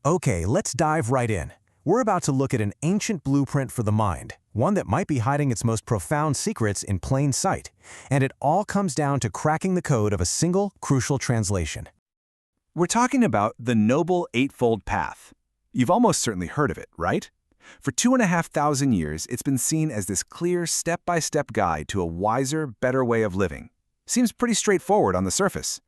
Okay, let's dive right in. We're about to look at an ancient blueprint for the mind, one that might be hiding its most profound secrets in plain sight. And it all comes down to cracking the code of a single, crucial translation. We're talking about the Noble Eightfold Path. You've almost certainly heard of it, right? For 2,500 years, it's been seen as this clear, step-by-step guide to a wiser, better way of living. Seems pretty straightforward on the surface.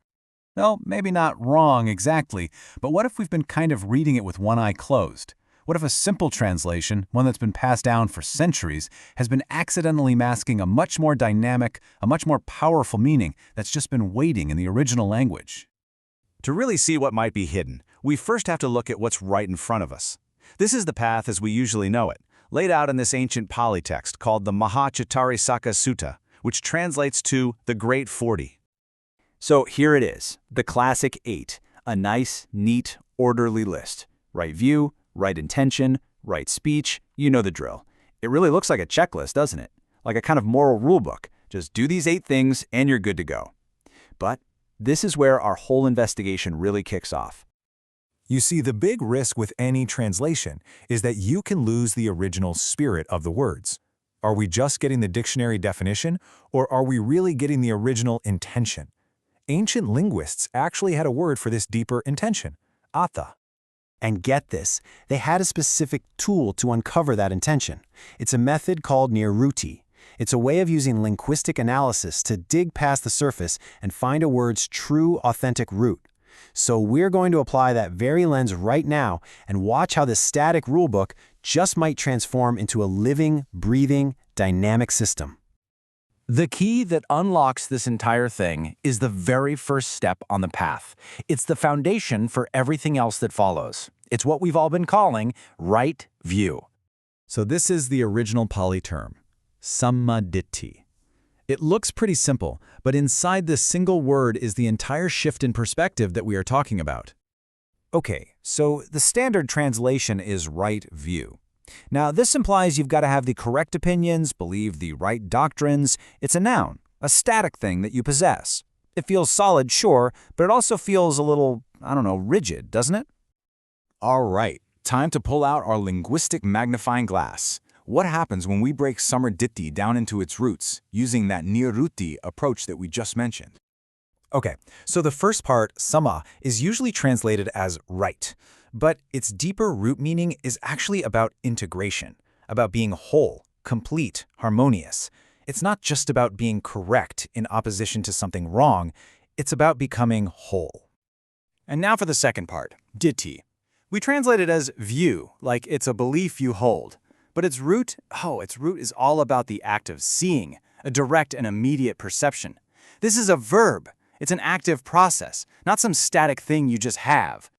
Well, maybe not wrong exactly, but what if we've been kind of reading it with one eye closed? What if a simple translation, one that's been passed down for centuries, has been accidentally masking a much more dynamic, a much more powerful meaning that's just been waiting in the original language? To really see what might be hidden, we first have to look at what's right in front of us. This is the path as we usually know it, laid out in this ancient Pali text called the Mahācattārīsakasutta, which translates to the Great 40. So here it is, the classic 8, a nice, neat, orderly list. Right view, right intention, right speech, you know the drill. It really looks like a checklist, doesn't it? Like a kind of moral rulebook. Just do these 8 things and you're good to go. But this is where our whole investigation really kicks off. You see, the big risk with any translation is that you can lose the original spirit of the words. Are we just getting the dictionary definition, or are we really getting the original intention? Ancient linguists actually had a word for this deeper intention, atha. And get this, they had a specific tool to uncover that intention. It's a method called niruti. It's a way of using linguistic analysis to dig past the surface and find a word's true, authentic root. So we're going to apply that very lens right now and watch how this static rulebook just might transform into a living, breathing, dynamic system. The key that unlocks this entire thing is the very first step on the path. It's the foundation for everything else that follows. It's what we've all been calling right view. So this is the original Pali term, sammaditthi. It looks pretty simple, but inside this single word is the entire shift in perspective that we are talking about. Okay, so the standard translation is right view. Now, this implies you've got to have the correct opinions, believe the right doctrines. It's a noun, a static thing that you possess. It feels solid, sure, but it also feels a little, rigid, doesn't it? All right, time to pull out our linguistic magnifying glass. What happens when we break sammaditthi down into its roots, using that niruti approach that we just mentioned? Okay, so the first part, samma, is usually translated as right, but its deeper root meaning is actually about integration, about being whole, complete, harmonious. It's not just about being correct in opposition to something wrong, it's about becoming whole. And now for the second part, ditthi. We translate it as view, like it's a belief you hold. But its root is all about the act of seeing, a direct and immediate perception. This is a verb. It's an active process, not some static thing you just have.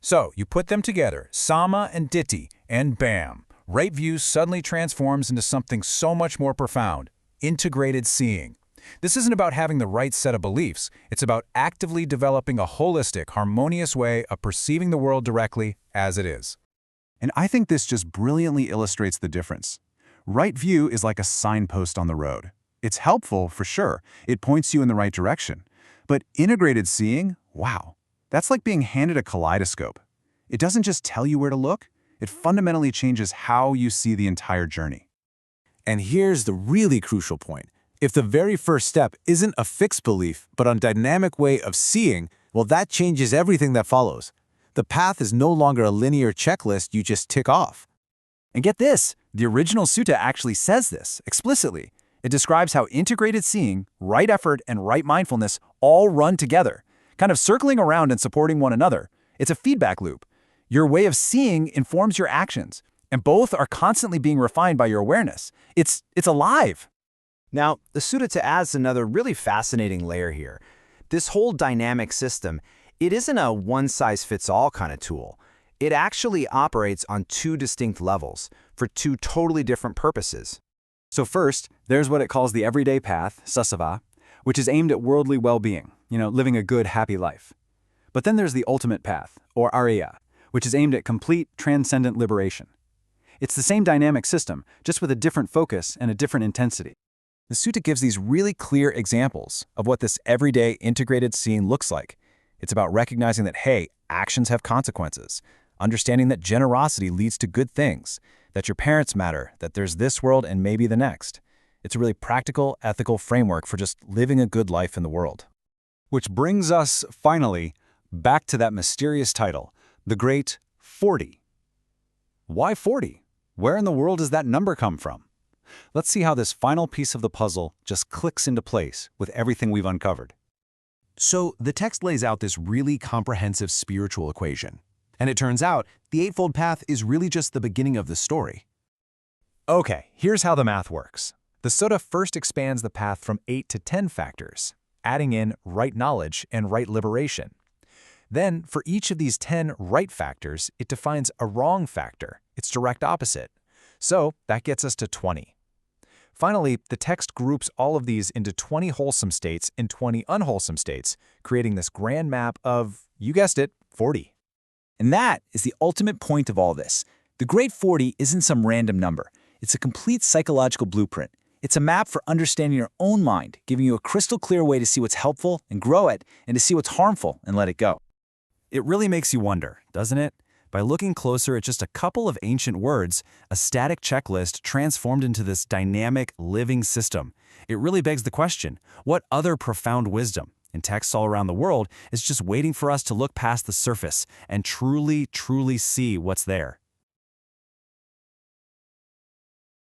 So you put them together, samma and ditthi, and bam, right view suddenly transforms into something so much more profound, integrated seeing. This isn't about having the right set of beliefs. It's about actively developing a holistic, harmonious way of perceiving the world directly as it is. And I think this just brilliantly illustrates the difference. Right view is like a signpost on the road. It's helpful, for sure. It points you in the right direction. But integrated seeing, wow, that's like being handed a kaleidoscope. It doesn't just tell you where to look, it fundamentally changes how you see the entire journey. And here's the really crucial point. If the very first step isn't a fixed belief, but a dynamic way of seeing, well, that changes everything that follows. The path is no longer a linear checklist you just tick off. And get this, the original sutta actually says this explicitly. It describes how integrated seeing, right effort, and right mindfulness all run together, kind of circling around and supporting one another. It's a feedback loop. Your way of seeing informs your actions, and both are constantly being refined by your awareness. It's alive. Now, the sutta adds another really fascinating layer here. This whole dynamic system, it isn't a one-size-fits-all kind of tool. It actually operates on 2 distinct levels for 2 totally different purposes. So first, there's what it calls the everyday path, sasava, which is aimed at worldly well-being, living a good, happy life. But then there's the ultimate path, or ariya, which is aimed at complete, transcendent liberation. It's the same dynamic system, just with a different focus and a different intensity. The sutta gives these really clear examples of what this everyday integrated seeing looks like. It's about recognizing that, hey, actions have consequences. understanding that generosity leads to good things, that your parents matter, that there's this world and maybe the next. It's a really practical, ethical framework for just living a good life in the world. Which brings us, finally, back to that mysterious title, the Great 40. Why 40? Where in the world does that number come from? Let's see how this final piece of the puzzle just clicks into place with everything we've uncovered. So the text lays out this really comprehensive spiritual equation. And it turns out the Eightfold Path is really just the beginning of the story. Okay, here's how the math works. The sutta first expands the path from 8 to 10 factors, adding in right knowledge and right liberation. Then, for each of these 10 right factors, it defines a wrong factor, its direct opposite. So that gets us to 20. Finally, the text groups all of these into 20 wholesome states and 20 unwholesome states, creating this grand map of, you guessed it, 40. And that is the ultimate point of all this. The Great 40 isn't some random number. It's a complete psychological blueprint. It's a map for understanding your own mind, giving you a crystal clear way to see what's helpful and grow it, and to see what's harmful and let it go. It really makes you wonder, doesn't it? By looking closer at just a couple of ancient words, a static checklist transformed into this dynamic, living system. It really begs the question, what other profound wisdom in texts all around the world is just waiting for us to look past the surface and truly, truly see what's there?